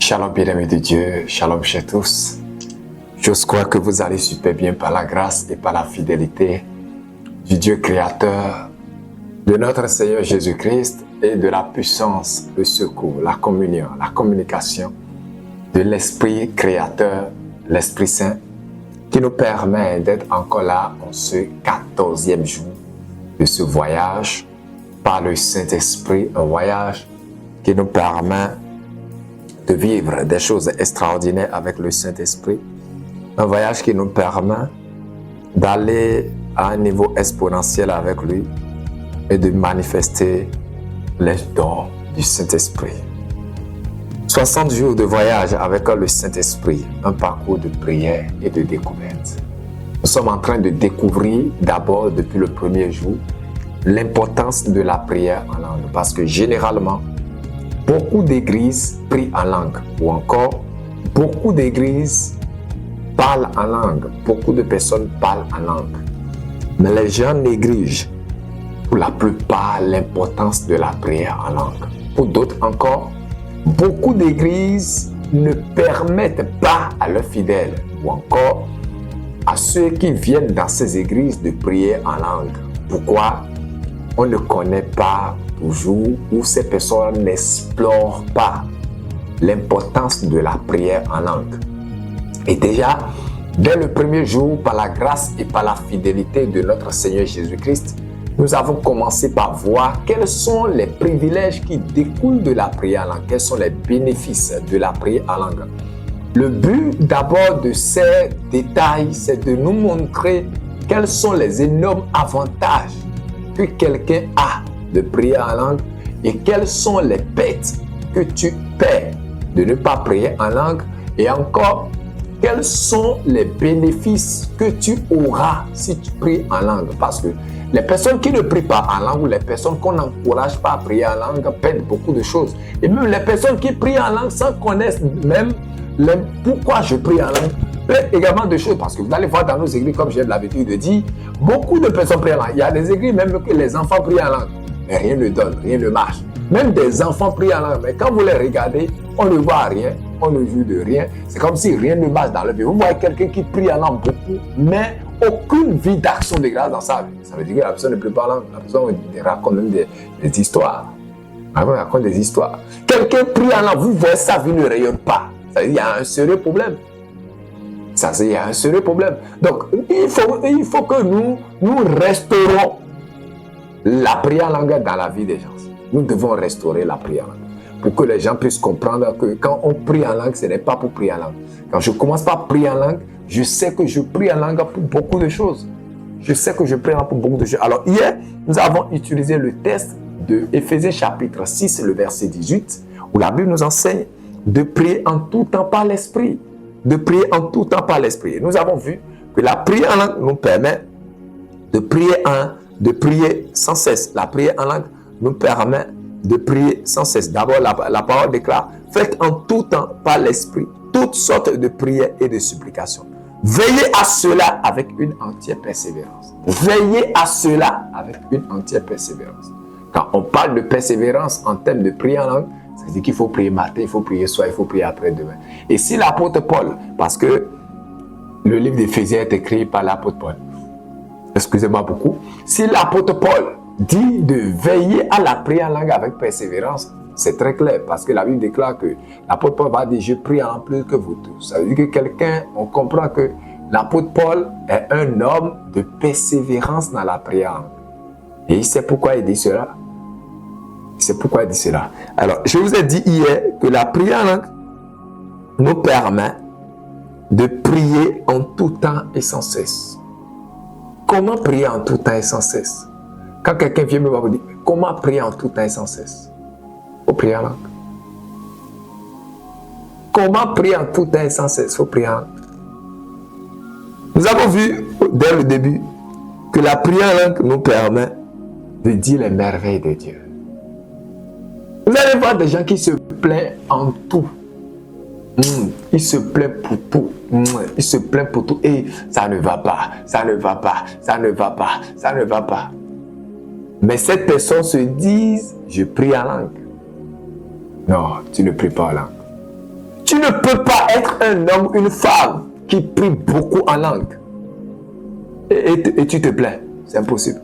Shalom bien-aimés de Dieu, shalom chez tous. J'ose croire que vous allez super bien par la grâce et par la fidélité du Dieu créateur, de notre Seigneur Jésus-Christ et de la puissance, le secours, la communion, la communication de l'Esprit créateur, l'Esprit Saint, qui nous permet d'être encore là en ce 14e jour de ce voyage par le Saint-Esprit, un voyage qui nous permet de vivre des choses extraordinaires avec le Saint-Esprit, un voyage qui nous permet d'aller à un niveau exponentiel avec lui et de manifester les dons du Saint-Esprit. 60 jours de voyage avec le Saint-Esprit, un parcours de prière et de découverte. Nous sommes en train de découvrir d'abord depuis le premier jour l'importance de la prière en langue, parce que généralement, beaucoup d'églises prient en langue, ou encore beaucoup d'églises parlent en langue, beaucoup de personnes parlent en langue. Mais les gens négligent pour la plupart l'importance de la prière en langue. Pour d'autres encore, beaucoup d'églises ne permettent pas à leurs fidèles, ou encore à ceux qui viennent dans ces églises de prier en langue. Pourquoi? On ne connaît pas toujours, où ces personnes n'explorent pas l'importance de la prière en langue. Et déjà, dès le premier jour, par la grâce et par la fidélité de notre Seigneur Jésus-Christ, nous avons commencé par voir quels sont les privilèges qui découlent de la prière en langue, quels sont les bénéfices de la prière en langue. Le but d'abord de ces détails, c'est de nous montrer quels sont les énormes avantages que quelqu'un a de prier en langue et quelles sont les pertes que tu paies de ne pas prier en langue, et encore quels sont les bénéfices que tu auras si tu pries en langue, parce que les personnes qui ne prient pas en langue ou les personnes qu'on n'encourage pas à prier en langue perdent beaucoup de choses, et même les personnes qui prient en langue sans connaître même pourquoi je prie en langue perdent également de choses, parce que vous allez voir dans nos églises, comme j'ai l'habitude de dire, beaucoup de personnes prient en langue. Il y a des églises même que les enfants prient en langue, mais rien ne donne, rien ne marche. Même des enfants prient en langue, mais quand vous les regardez, on ne voit rien, on ne joue de rien. C'est comme si rien ne marche dans leur vie. Vous voyez quelqu'un qui prie en langue beaucoup, mais aucune vie d'action de grâce dans sa vie. Ça veut dire que la personne ne prie pas en langue. La personne raconte même des histoires. Elle raconte des histoires. Quelqu'un prie en langue, vous voyez sa vie ne rayonne pas. Ça veut dire qu'il y a un sérieux problème. Ça veut dire qu'il y a un sérieux problème. Donc, il faut que nous restaurons la prière en langue dans la vie des gens. Nous devons restaurer la prière en langue pour que les gens puissent comprendre que quand on prie en langue, ce n'est pas pour prier en langue. Quand je commence par prier en langue, je sais que je prie en langue pour beaucoup de choses. Je sais que je prie en langue pour beaucoup de choses. Alors hier, nous avons utilisé le texte de Éphésiens chapitre 6, le verset 18, où la Bible nous enseigne de prier en tout temps par l'Esprit. De prier en tout temps par l'Esprit. Nous avons vu que la prière en langue nous permet de prier sans cesse. La prière en langue nous permet de prier sans cesse. D'abord, la parole déclare: faites en tout temps par l'Esprit toutes sortes de prières et de supplications. Veillez à cela avec une entière persévérance. Veillez à cela avec une entière persévérance. Quand on parle de persévérance en termes de prière en langue, ça veut dire qu'il faut prier matin, il faut prier soir, il faut prier après-demain. Et si l'apôtre Paul, parce que le livre d'Éphésiens est écrit par l'apôtre Paul, excusez-moi beaucoup, si l'apôtre Paul dit de veiller à la prière en langue avec persévérance, c'est très clair, parce que la Bible déclare que l'apôtre Paul va dire: je prie en langue plus que vous tous. Ça veut dire que quelqu'un, on comprend que l'apôtre Paul est un homme de persévérance dans la prière en langue. Et il sait pourquoi il dit cela. C'est pourquoi il dit cela. Alors, je vous ai dit hier que la prière en langue nous permet de prier en tout temps et sans cesse. Comment prier en tout temps et sans cesse? Quand quelqu'un vient me voir, vous dire: comment prier en tout temps et sans cesse? Il faut prier en langue. Comment prier en tout temps et sans cesse? Il faut prier en langue. Nous avons vu dès le début que la prière en langue nous permet de dire les merveilles de Dieu. Vous allez voir des gens qui se plaignent en tout. Il se plaint pour tout. Il se plaint pour tout. Et ça ne va pas, ça ne va pas, ça ne va pas, ça ne va pas. Mais cette personne se dit: je prie en langue. Non, tu ne pries pas en langue. Tu ne peux pas être un homme, une femme qui prie beaucoup en langue. Et tu te plains. C'est impossible.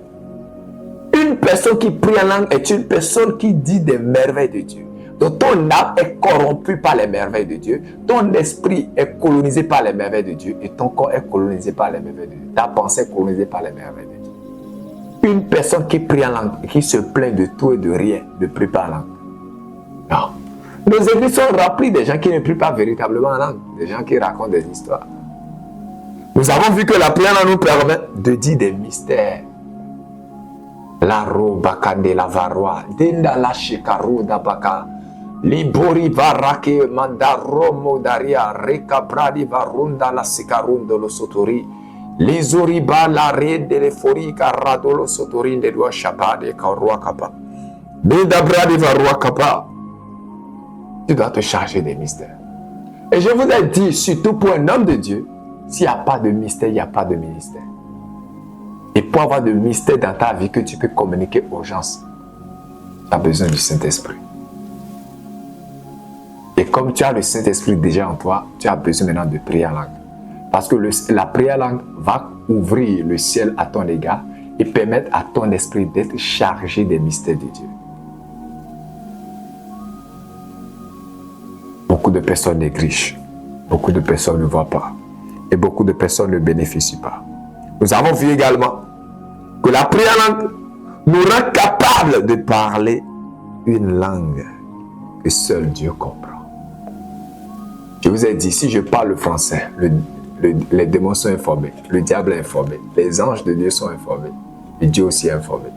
Une personne qui prie en langue est une personne qui dit des merveilles de Dieu. Donc ton âme est corrompue par les merveilles de Dieu. Ton esprit est colonisé par les merveilles de Dieu. Et ton corps est colonisé par les merveilles de Dieu. Ta pensée est colonisée par les merveilles de Dieu. Une personne qui prie en langue, qui se plaint de tout et de rien, ne prie pas en langue. Non. Nos églises sont remplies de gens qui ne prient pas véritablement en langue. Des gens qui racontent des histoires. Nous avons vu que la prière nous permet de dire des mystères. La robaka de la varwa, denda la shikaru da baka, libori varake mandaro modaria, reka bradi varunda la sikarundo lo sotori, lizori ba la re de l'efori carado lo sotori de doa shabade karwa kapa, denda bradi varwa kapa. Tu dois te charger des mystères. Et je vous ai dit, surtout pour un homme de Dieu, s'il n'y a pas de mystère, il n'y a pas de ministère. Et pour avoir de mystère dans ta vie que tu peux communiquer aux gens, tu as besoin du Saint-Esprit. Et comme tu as le Saint-Esprit déjà en toi, tu as besoin maintenant de prier en langue. Parce que la prière en langue va ouvrir le ciel à ton égard et permettre à ton esprit d'être chargé des mystères de Dieu. Beaucoup de personnes négligent. Beaucoup de personnes ne voient pas. Et beaucoup de personnes ne bénéficient pas. Nous avons vu également que la prière langue nous rend capables de parler une langue que seul Dieu comprend. Je vous ai dit, si je parle le français, les démons sont informés, le diable est informé, les anges de Dieu sont informés, et Dieu aussi est informé.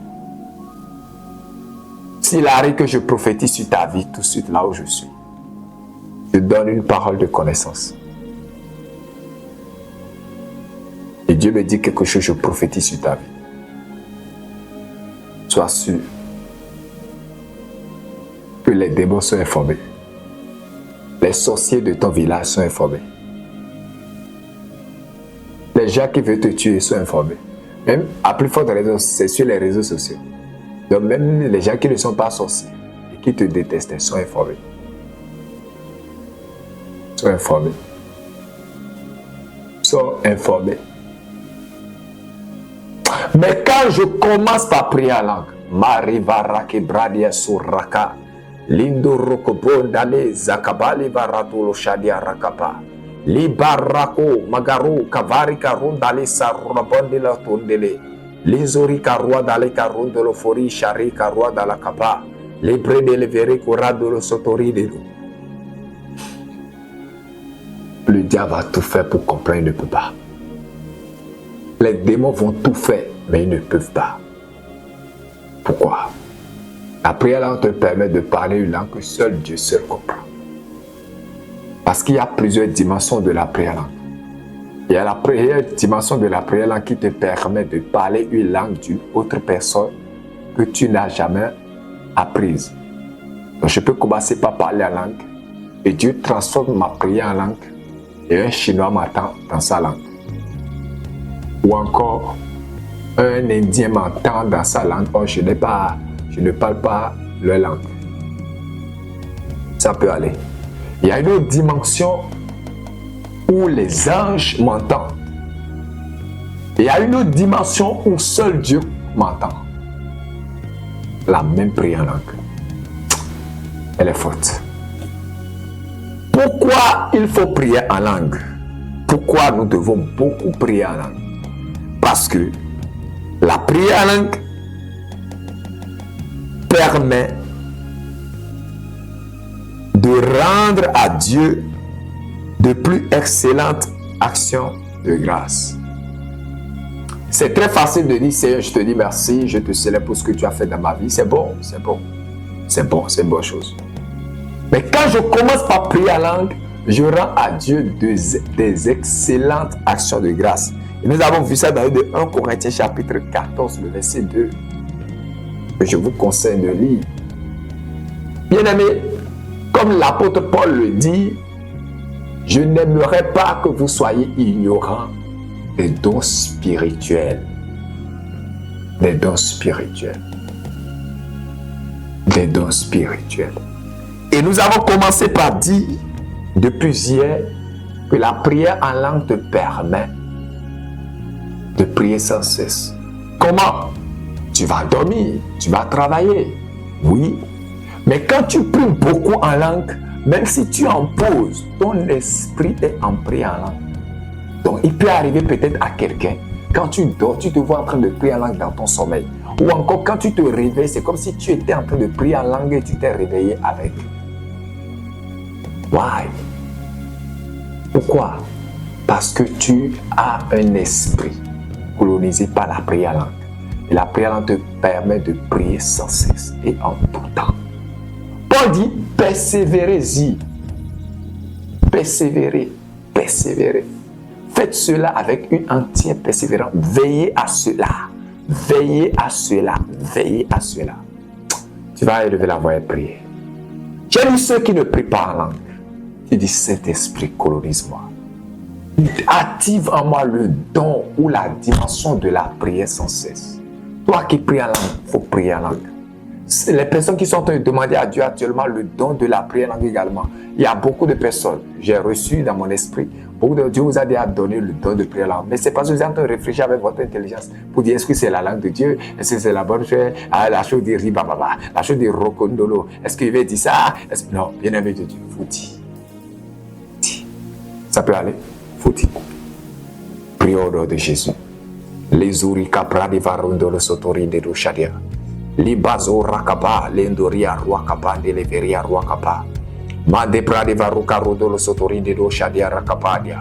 S'il arrive que je prophétise sur ta vie tout de suite là où je suis, je donne une parole de connaissance. Et Dieu me dit quelque chose, je prophétise sur ta vie. Sois sûr que les démons sont informés. Les sorciers de ton village sont informés. Les gens qui veulent te tuer sont informés. Même à plus forte raison, c'est sur les réseaux sociaux. Donc même les gens qui ne sont pas sorciers et qui te détestent sont informés. Sont informés. Sont informés. Mais quand je commence par prier en langue, Marivara Kebradia Suraka, Lindo Rokobondale, Zakabali Barato Shadia Rakapa, Libarako, Magaro, Kavari Karun Dale Sarabonde la Tondele, Lizori Karua Dale Karun de l'Ofori, Shari Karua Dala Kapa, Libre de l'Evere Korado lo Sotori de l'eau. Le diable va tout faire pour comprendre, il ne peut pas. Les démons vont tout faire, mais ils ne peuvent pas. Pourquoi? La prière langue te permet de parler une langue que seul Dieu seul comprend. Parce qu'il y a plusieurs dimensions de la prière langue. Il y a la première dimension de la prière langue qui te permet de parler une langue d'une autre personne que tu n'as jamais apprise. Donc je peux commencer par parler en langue et Dieu transforme ma prière en langue et un Chinois m'attend dans sa langue. Ou encore, un Indien m'entend dans sa langue, or je ne parle pas leur langue. Ça peut aller. Il y a une autre dimension où les anges m'entendent. Il y a une autre dimension où seul Dieu m'entend. La même prière en langue. Elle est forte. Pourquoi il faut prier en langue? Pourquoi nous devons beaucoup prier en langue? Parce que la prière en langue permet de rendre à Dieu de plus excellentes actions de grâce. C'est très facile de dire, Seigneur, je te dis merci, je te célèbre pour ce que tu as fait dans ma vie. C'est bon, c'est bon. C'est bon, c'est une bonne chose. Mais quand je commence par prier en langue, je rends à Dieu des excellentes actions de grâce. Et nous avons vu ça dans le 1 Corinthiens chapitre 14, le verset 2. Que je vous conseille de lire. Bien-aimés, comme l'apôtre Paul le dit, je n'aimerais pas que vous soyez ignorants des dons spirituels. Des dons spirituels. Des dons spirituels. Et nous avons commencé par dire Depuis hier, que la prière en langue te permet de prier sans cesse. Comment? Tu vas dormir, tu vas travailler. Oui. Mais quand tu pries beaucoup en langue, même si tu en poses, ton esprit est en prière en langue. Donc, il peut arriver peut-être à quelqu'un, quand tu dors, tu te vois en train de prier en langue dans ton sommeil. Ou encore, quand tu te réveilles, c'est comme si tu étais en train de prier en langue et tu t'es réveillé avec. Why? Pourquoi? Parce que tu as un esprit colonisé par la prière en langue. Et la prière en langue te permet de prier sans cesse et en tout temps. Paul dit, persévérez-y. Persévérez, persévérez. Faites cela avec une entière persévérance. Veillez à cela. Veillez à cela. Veillez à cela. Tu vas élever la voix et prier. J'aime ceux qui ne prient pas en langue. Tu dis, Saint-Esprit, colonise-moi. Active en moi le don ou la dimension de la prière sans cesse. Toi qui pries en langue, il faut prier en langue. Les personnes qui sont en train de demander à Dieu actuellement le don de la prière en langue également. Il y a beaucoup de personnes, j'ai reçu dans mon esprit, beaucoup de Dieu vous a déjà donné le don de prière en langue. Mais c'est parce que vous êtes en train de réfléchir avec votre intelligence pour dire est-ce que c'est la langue de Dieu, est-ce que c'est la bonne chose, la chose de ribababa, la chose de rokondolo, est-ce qu'il va dire ça? Non, bien-aimé de Dieu, faut dire. Ça peut aller? Faut dire. Prions au nom de Jésus. Les urika pradi varundolo sotori de shadia. Libazo rakaba, lendoria ruakaba, de leveria ruakaba. Mande pradi varuka rodolo sotori de shadia rakapadia.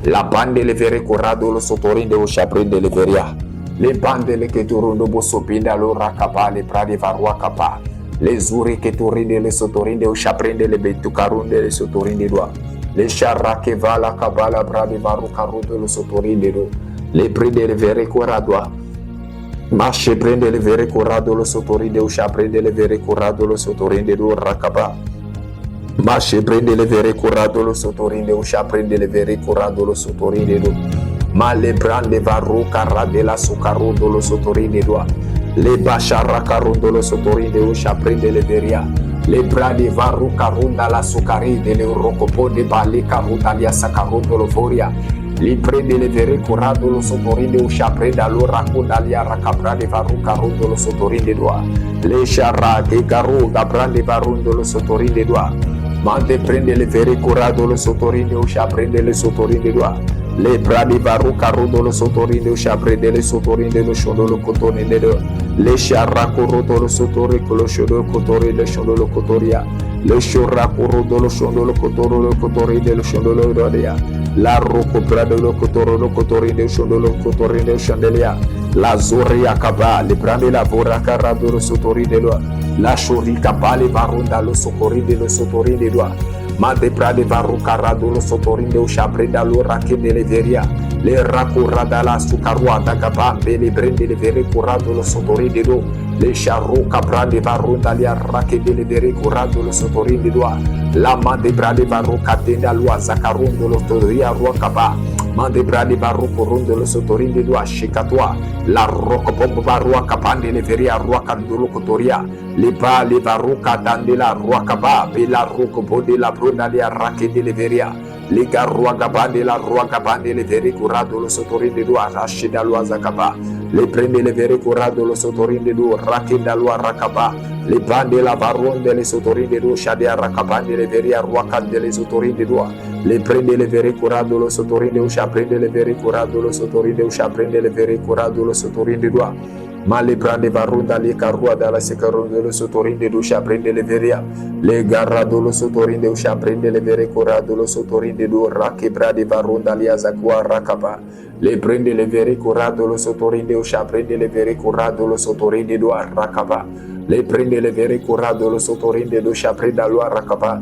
La bande levere corrado lo sotori de shabrin de leveria. Le bande le keturundo bosopinda lo rakaba, le pradi varuakaba. Les uri keturi de le sotori de shabrin de lebetukarun de le sotori de doa. Les charake vala kabala bradi varuka rodolo sotori de do. Le prende le vere corradoa. Marche prende le vere corrado lo sotori de usha prende le vere corrado lo sotori de do rakaba. Marche prende le vere corrado lo sotori de usha prende le vere corrado lo sotori de do. Ma le prende varu carade la sucarudo lo sotori de do. Le bashara carudo lo sotori de usha prende le veria. Le bradi varu carunda la sucari de le rocopo de bali caruda lia sacarudo lo foria. Li prende le vere corrado lo sotorinde o shapreda lo racconda li arracapra de varu carundo lo sotorinde doa. Le sharra che caruda prende varundo lo sotorinde doa. Mante prende le vere corrado lo sotorinde o shaprende le sotorinde doa. Le bradi varu carudo lo sotorinde o shaprende le sotorinde lo shondo lo cotone de do. Le sharra corrodo lo sotori con lo shondo cotore le shondo lo cotoria. Le sharra corrodo lo shondo lo cotori de lo shondo lo doria. La roko prado lo kotori de shondo lo kotori de chandelia. La zori akaba le prande la vora carado lo sotori de loa. La shori kabale varunda lo sokori de lo sotori de loa. Mante prade varu carado lo sotori de shabrenda lo rake de leveria. Le rakurada la sukarua da kaba le brende le vere curado lo sotori de do. Le charro caprande varunda li rake de le vere curado lo sotori de doa. La mande brade varu katenda lua zakarundo lo toria ruakaba. Mande brade varu corundo lo sotori de doa shikatwa. La rokopombo varua kapande le veria ruakando lo kotoria. Le ba le varu katande la ruakaba. Be la rokopo de la brunda li rake de le veria. Le garua gabande la rua gabande le vere curado lo sotori de doa rashida lua zakaba. Le prende le vere curado lo sotori de doa rakenda lua rakaba. Le bande la varonde le sotori de doa shadia rakabande le veria ruakande le sotori de doa. Le prende le vere curado lo sotori de usha prende le vere curado lo sotori de usha prende le vere curado lo sotori de doa. Ma le prende varunda le carua dalla secarondo lo sotori de usha prende le veria. Le garrado lo sotori de usha prende le vere curado lo sotori de doa rakebra de varunda le azakua rakaba. Le prende le vere curado lo sotori de usha prende le vere curado lo sotori de doa rakaba. Le prende le vere curado lo sotori de usha prenda lo rakaba.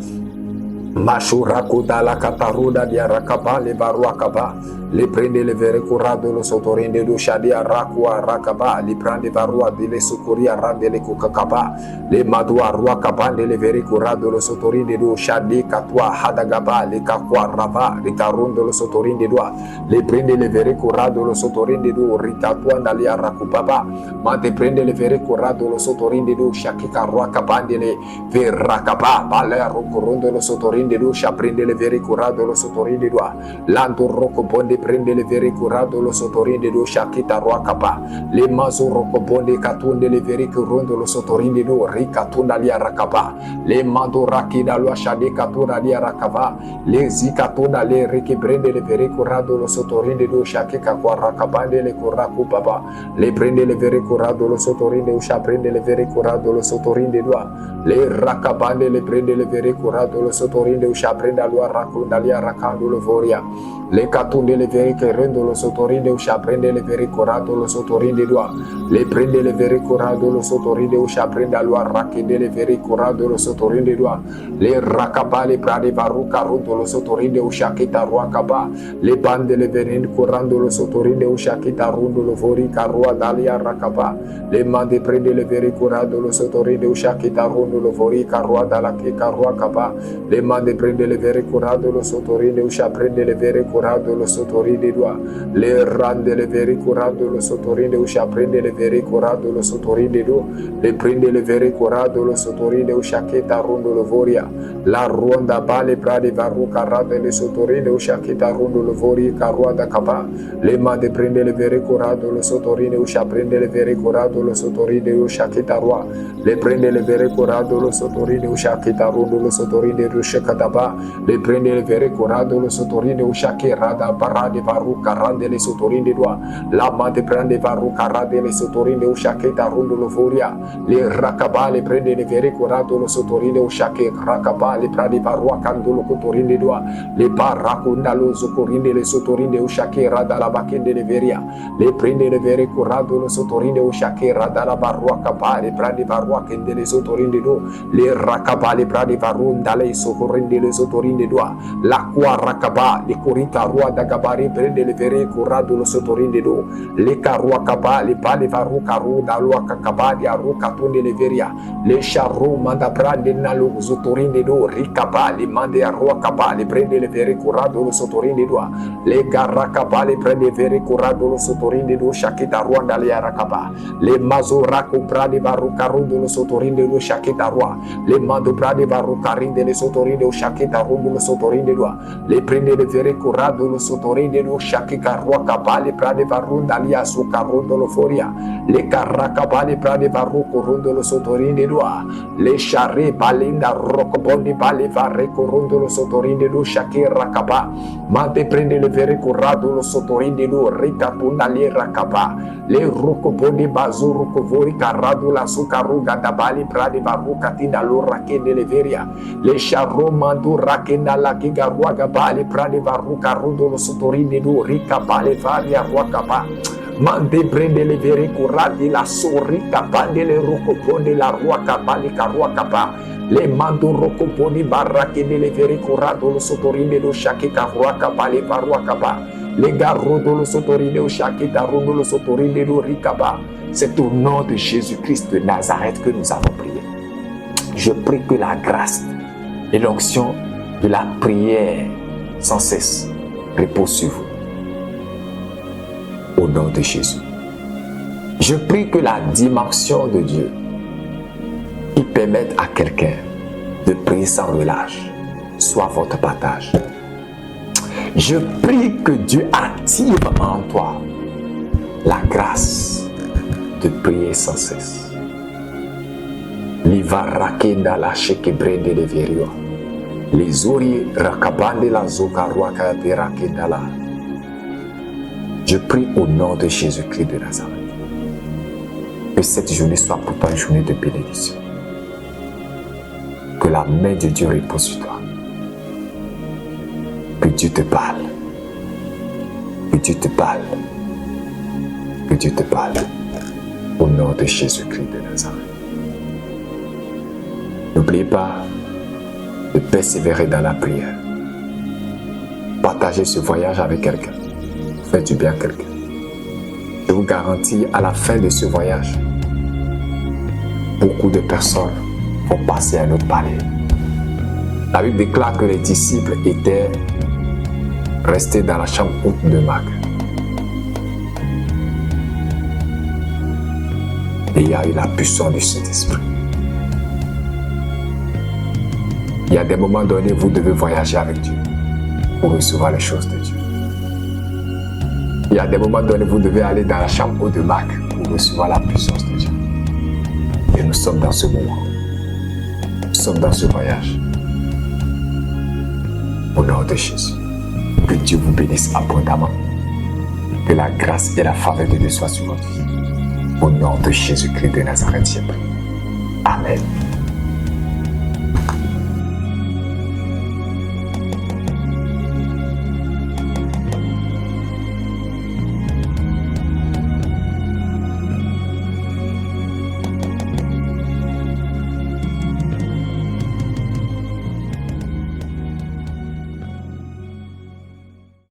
Mashura kudala kataruda dia rakaba le baruakaba. Le prende le vere curado lo sotorinde do shadia rakua rakaba. Le prende varua de le sukuria rande le kukakaba. Le madua ruakaba le vere curado lo sotorinde do shadi katwa hadagaba le kakwa rava le karundo lo sotorinde do. Le prende le vere curado lo sotorinde do ritatua ndalia rakubaba. Mate prende le vere curado lo sotorinde do shakika ruakaba le verakaba. Bale rukurundo lo sotorinde sotorinde dosha prende le vere curado lo sotorinde doa. Lando roko bonde prende le vere curado lo sotorinde dosha kita roa kapa. Le mazo roko bonde katunde le vere curondo lo sotorinde do rikatunda lia rakapa. Le mando rakida lo shade katuna lia rakava. Le zikatuna le reke prende le vere curado lo sotorinde dosha kika kwa rakabande le kuraku baba. Le prende le vere curado lo sotorinde usha prende le vere curado lo sotorinde doa. Le rakabande le prende le vere curado lo sotorinde usha prenda lo rakunda lia rakando lo voria. Le katunde le vere che rendo lo sotorinde usha prende le vere curado lo sotorinde doa. Le prende le vere curado lo sotorinde usha prenda lo rakende le vere curado lo sotorinde doa. Le rakabale prade varuka rondo lo sotorinde usha kita ruakaba. Le bande le vere curando lo sotorinde usha kita rundo lo vori karua dalia rakaba. Le mande prende le vere curado lo sotorinde usha kita rundo lo vori karua dala ke karua kaba. Le mande prende le vere curado lo sotorinde usha prende le vere curado lo sotorinde doa. Le rande le vere curado lo sotorinde usha prende le vere curado lo sotorinde do. Le prende le vere curado lo sotorinde usha kita rundo lo voria. La ronda bale prade varuka rade le sotorinde usha kita rundo lo vori karua da kaba. Le mande prende le vere curado lo sotorinde usha prende le vere curado lo sotorinde usha kita rua. Le prende le vere curado lo sotorinde usha kita rundo lo sotorinde usha kataba. Le prende le vere curado lo sotorinde usha ke rada barade varuka rande le sotorinde doa. La mande prende varuka rade le sotorinde usha kita rundo lo voria. Le rakaba le prende le vere curado lo sotorinde usha ke rakaba le prade varua kando lo cotorinde doa. Le barakunda lo sotorinde le sotorinde usha ke rada la bakende le veria. Le prende le vere curado lo sotorinde usha ke rada la barua kaba le prade varua kende le sotorinde do. Le rakaba le prade varunda le sotorinde le sotorinde doa. La qua rakaba le corita rua da gabari prende le vere curado lo sotorinde do. Le carua kaba le pale varu karu da lua kakaba di aru katunde le veria. Le charro manda prende na lo sotorinde do. Rikaba le mande arua kaba le prende le vere curado lo sotorinde doa. Le garakaba le prende vere curado lo sotorinde do shakita ruanda le arakaba. Le mazora comprade varu karundo lo sotorinde do shakita rua. Le mando prade varu karinde le sotorinde o shakita rundo lo sotorinde doa. Le prende le vere curado lo sotorinde do shakika rua kabale prade varunda lia su karundo lo foria. Le karakabale prade varu kurundo lo sotorinde doa. Le share balinda rokobondi bale vare kurundo lo sotorinde do shakira kaba. Mante prende le vere curado lo sotorinde do rita punda le rakaba. Le rokobondi bazuru kovori karado la sukaruga da bali prade varu katinda lo rakende le veria. Le charro mando rakenda la kiga ruaga bali prade varu karundo lo sotorinde do rika bale varia ruakaba. Mande prende le vere curati la sorita bande le rokoponde la ruakaba le karuakaba. Le mando rokoponi barake le vere curado lo sotorinde do shakika ruakaba le varuakaba. Le garodo lo sotorinde do shakita rundo lo sotorinde do rikaba. C'est au nom de Jésus-Christ de Nazareth que nous avons prié. Je prie que la grâce et l'onction de la prière sans cesse repose sur vous. Au nom de Jésus. Je prie que la dimension de Dieu qui permette à quelqu'un de prier sans relâche soit votre partage. Je prie que Dieu active en toi la grâce de prier sans cesse. Liva rakenda la shekebrende de verio. Les ori rakabande la zokaruaka de rakenda la. Je prie au nom de Jésus-Christ de Nazareth que cette journée soit pour toi une journée de bénédiction. Que la main de Dieu repose sur toi. Que Dieu te parle. Que Dieu te parle. Que Dieu te parle. Au nom de Jésus-Christ de Nazareth. N'oubliez pas de persévérer dans la prière. Partagez ce voyage avec quelqu'un. Faites du bien à quelqu'un. Je vous garantis, à la fin de ce voyage, beaucoup de personnes vont passer à un autre palier. La Bible déclare que les disciples étaient restés dans la chambre haute de Marc. Et il y a eu la puissance du Saint-Esprit. Il y a des moments donnés, vous devez voyager avec Dieu pour recevoir les choses de Dieu. Il y a des moments donnés, vous devez aller dans la chambre haute de Marc pour recevoir la puissance de Dieu. Et nous sommes dans ce moment. Nous sommes dans ce voyage. Au nom de Jésus. Que Dieu vous bénisse abondamment. Que la grâce et la faveur de Dieu soient sur votre vie. Au nom de Jésus-Christ de Nazareth, j'ai prié. Amen.